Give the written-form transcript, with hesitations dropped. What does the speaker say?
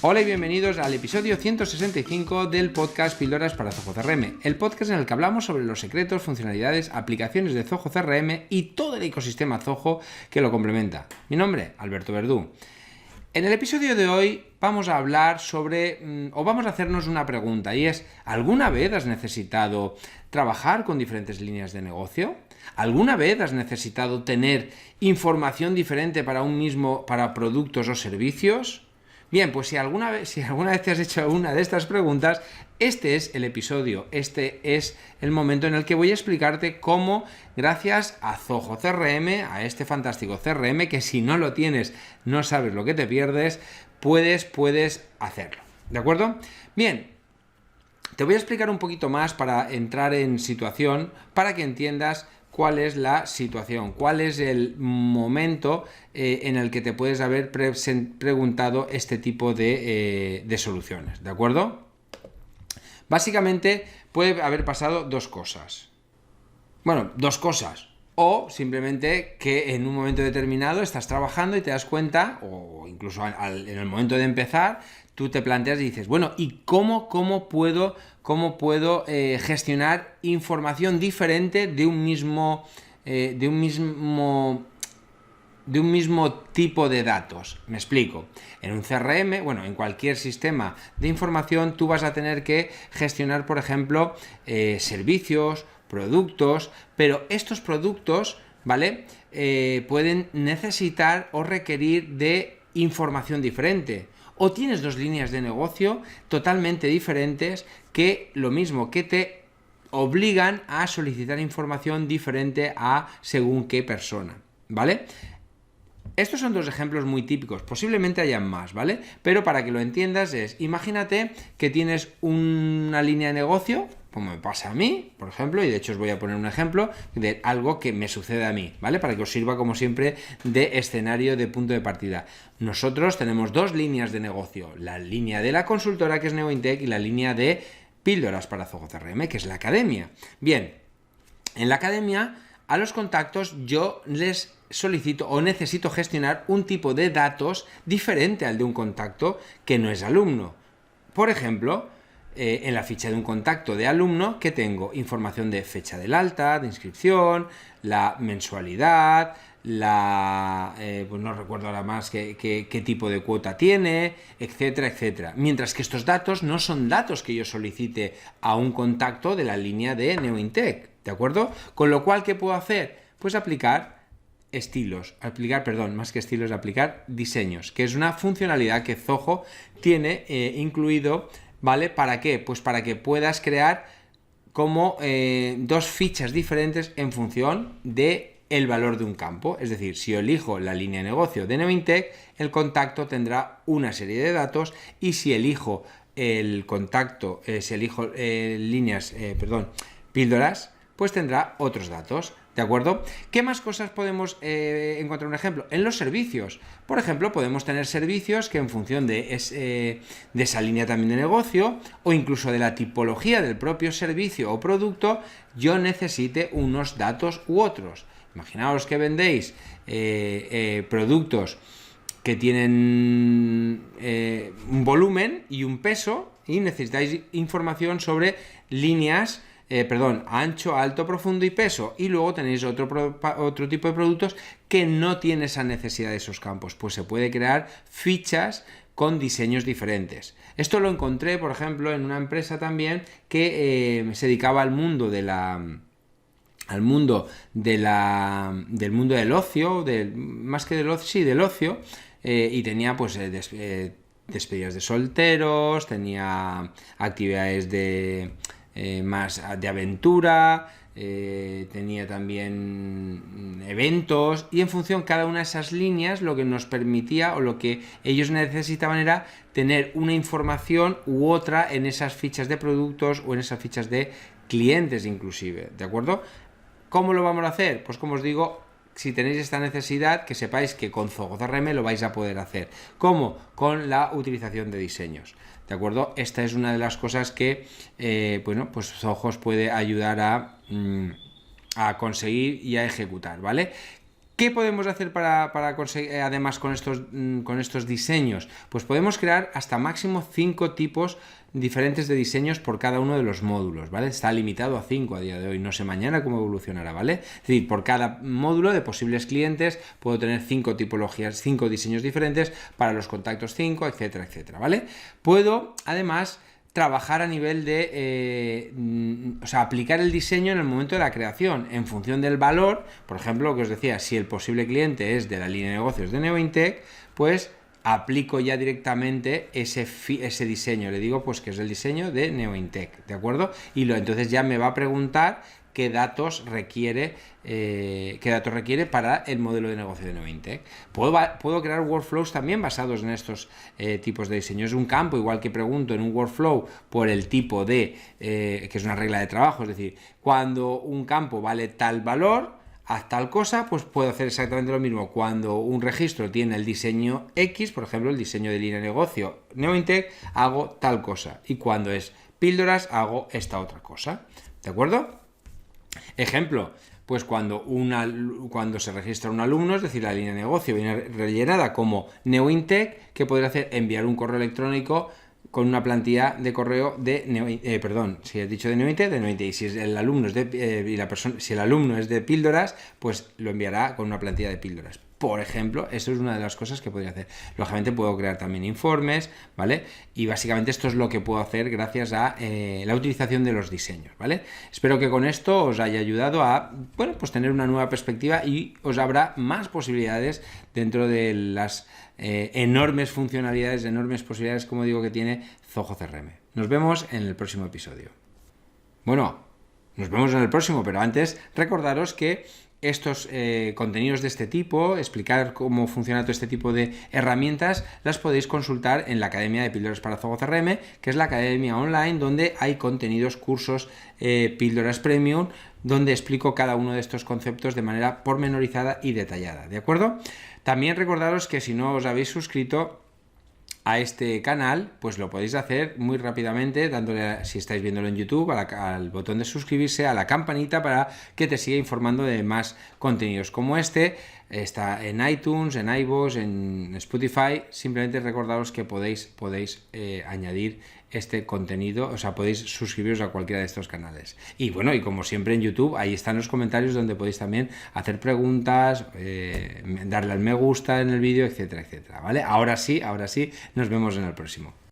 Hola y bienvenidos al episodio 165 del podcast Píldoras para Zoho CRM, el podcast en el que hablamos sobre los secretos, funcionalidades, aplicaciones de Zoho CRM y todo el ecosistema Zoho que lo complementa. Mi nombre, Alberto Verdú. En el episodio de hoy vamos a hablar vamos a hacernos una pregunta y es, ¿alguna vez has necesitado trabajar con diferentes líneas de negocio? ¿Alguna vez has necesitado tener información diferente para productos o servicios? Bien, pues si alguna vez te has hecho alguna de estas preguntas, este es el episodio, este es el momento en el que voy a explicarte cómo, gracias a Zoho CRM, a este fantástico CRM, que si no lo tienes no sabes lo que te pierdes, puedes hacerlo, ¿de acuerdo? Bien, te voy a explicar un poquito más para entrar en situación, para que entiendas cuál es la situación, cuál es el momento en el que te puedes haber preguntado este tipo de soluciones, ¿de acuerdo? Básicamente puede haber pasado dos cosas. Bueno, dos cosas. O simplemente que en un momento determinado estás trabajando y te das cuenta, o incluso en el momento de empezar, tú te planteas y dices, bueno, ¿y cómo puedo gestionar información diferente de un mismo tipo de datos? Me explico. En un CRM, en cualquier sistema de información, tú vas a tener que gestionar, por ejemplo, servicios, productos, pero estos productos, ¿vale? Pueden necesitar o requerir de información diferente. O tienes dos líneas de negocio totalmente diferentes que te obligan a solicitar información diferente a según qué persona, ¿vale? Estos son dos ejemplos muy típicos, posiblemente hayan más, ¿vale? Pero para que lo entiendas imagínate que tienes una línea de negocio, como me pasa a mí, por ejemplo, y de hecho os voy a poner un ejemplo de algo que me sucede a mí, ¿vale? Para que os sirva, como siempre, de escenario, de punto de partida. Nosotros tenemos dos líneas de negocio, la línea de la consultora, que es Neointech, y la línea de Píldoras para Zoho CRM, que es la academia. Bien, en la academia, a los contactos yo les solicito o necesito gestionar un tipo de datos diferente al de un contacto que no es alumno. Por ejemplo, en la ficha de un contacto de alumno, que tengo información de fecha del alta, de inscripción, la mensualidad, pues no recuerdo ahora más qué tipo de cuota tiene, etcétera, etcétera. Mientras que estos datos no son datos que yo solicite a un contacto de la línea de Neointech, ¿de acuerdo? Con lo cual, ¿qué puedo hacer? Pues aplicar diseños, que es una funcionalidad que Zoho tiene incluido, ¿vale? ¿Para qué? Pues para que puedas crear como dos fichas diferentes en función de el valor de un campo. Es decir, si yo elijo la línea de negocio de Neointech, el contacto tendrá una serie de datos, y si elijo píldoras, pues tendrá otros datos, ¿de acuerdo? ¿Qué más cosas podemos encontrar? Un ejemplo, en los servicios. Por ejemplo, podemos tener servicios que en función de esa línea también de negocio, o incluso de la tipología del propio servicio o producto, yo necesite unos datos u otros. Imaginaos que vendéis productos que tienen un volumen y un peso, y necesitáis información sobre líneas, ancho, alto, profundo y peso, y luego tenéis otro tipo de productos que no tiene esa necesidad de esos campos. Pues se puede crear fichas con diseños diferentes. Esto lo encontré, por ejemplo, en una empresa también que se dedicaba al mundo del ocio, del ocio, y tenía pues despedidas de solteros, tenía actividades más de aventura, tenía también eventos, y en función de cada una de esas líneas, lo que nos permitía o lo que ellos necesitaban era tener una información u otra en esas fichas de productos o en esas fichas de clientes inclusive, ¿de acuerdo? ¿Cómo lo vamos a hacer? Pues como os digo, si tenéis esta necesidad, que sepáis que con Zoho CRM lo vais a poder hacer. ¿Cómo? Con la utilización de diseños, ¿de acuerdo? Esta es una de las cosas que pues Zoho os puede ayudar a conseguir y a ejecutar, ¿vale? ¿Qué podemos hacer para conseguir, además con estos diseños? Pues podemos crear hasta máximo 5 tipos diferentes de diseños por cada uno de los módulos, ¿vale? Está limitado a 5 a día de hoy, no sé mañana cómo evolucionará, ¿vale? Es decir, por cada módulo de posibles clientes puedo tener 5 tipologías, 5 diseños diferentes para los contactos 5, etcétera, etcétera, ¿vale? Puedo, además, trabajar a nivel de, o sea, aplicar el diseño en el momento de la creación, en función del valor. Por ejemplo, lo que os decía, si el posible cliente es de la línea de negocios de Neointech, pues aplico ya directamente ese diseño. Le digo pues que es el diseño de Neointech, ¿de acuerdo? Y entonces ya me va a preguntar qué datos requiere para el modelo de negocio de Neointech. Puedo crear workflows también basados en estos tipos de diseño. Es un campo, igual que pregunto en un workflow por el tipo de, que es una regla de trabajo, es decir, cuando un campo vale tal valor, haz tal cosa, pues puedo hacer exactamente lo mismo. Cuando un registro tiene el diseño X, por ejemplo, el diseño de línea de negocio Neointech, hago tal cosa. Y cuando es píldoras, hago esta otra cosa. ¿De acuerdo? Ejemplo, pues cuando se registra un alumno, es decir, la línea de negocio viene rellenada como Neointech, ¿qué podrá hacer? Enviar un correo electrónico con una plantilla de correo de si he dicho de Neointech, y si el alumno es si el alumno es de píldoras, pues lo enviará con una plantilla de píldoras. Por ejemplo, eso es una de las cosas que podría hacer. Lógicamente puedo crear también informes, ¿vale? Y básicamente esto es lo que puedo hacer gracias a la utilización de los diseños, ¿vale? Espero que con esto os haya ayudado a, bueno, pues tener una nueva perspectiva y os habrá más posibilidades dentro de las enormes funcionalidades, enormes posibilidades, como digo, que tiene Zoho CRM. Nos vemos en el próximo episodio. Bueno, nos vemos en el próximo, pero antes recordaros que estos contenidos de este tipo, explicar cómo funciona todo este tipo de herramientas, las podéis consultar en la Academia de Píldoras para Zoho CRM, que es la academia online donde hay contenidos, cursos, píldoras premium, donde explico cada uno de estos conceptos de manera pormenorizada y detallada, ¿de acuerdo? También recordaros que si no os habéis suscrito a este canal, pues lo podéis hacer muy rápidamente dándole, si estáis viéndolo en YouTube, al botón de suscribirse, a la campanita para que te siga informando de más contenidos como este. Está en iTunes, en iVoox, en Spotify. Simplemente recordaros que podéis añadir este contenido, o sea, podéis suscribiros a cualquiera de estos canales. Y bueno, y como siempre en YouTube, ahí están los comentarios donde podéis también hacer preguntas, darle al me gusta en el vídeo, etcétera, etcétera, ¿vale? Ahora sí, nos vemos en el próximo.